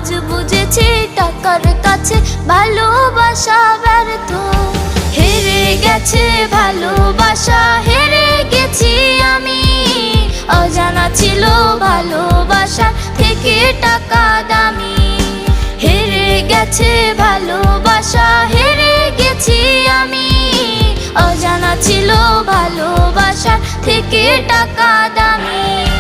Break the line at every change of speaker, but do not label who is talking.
আজ বুঝেছি টাকার কাছে ভালোবাসা ব্যর্থ। হেরে গেছে ভালোবাসা, হেরে গেছি আমি। অজানা ছিল ভালোবাসা থেকে টাকা দামি। হেরে গেছে ভালোবাসা, হেরে গেছি আমি। অজানা ছিল ভালোবাসা থেকে টাকা দামি।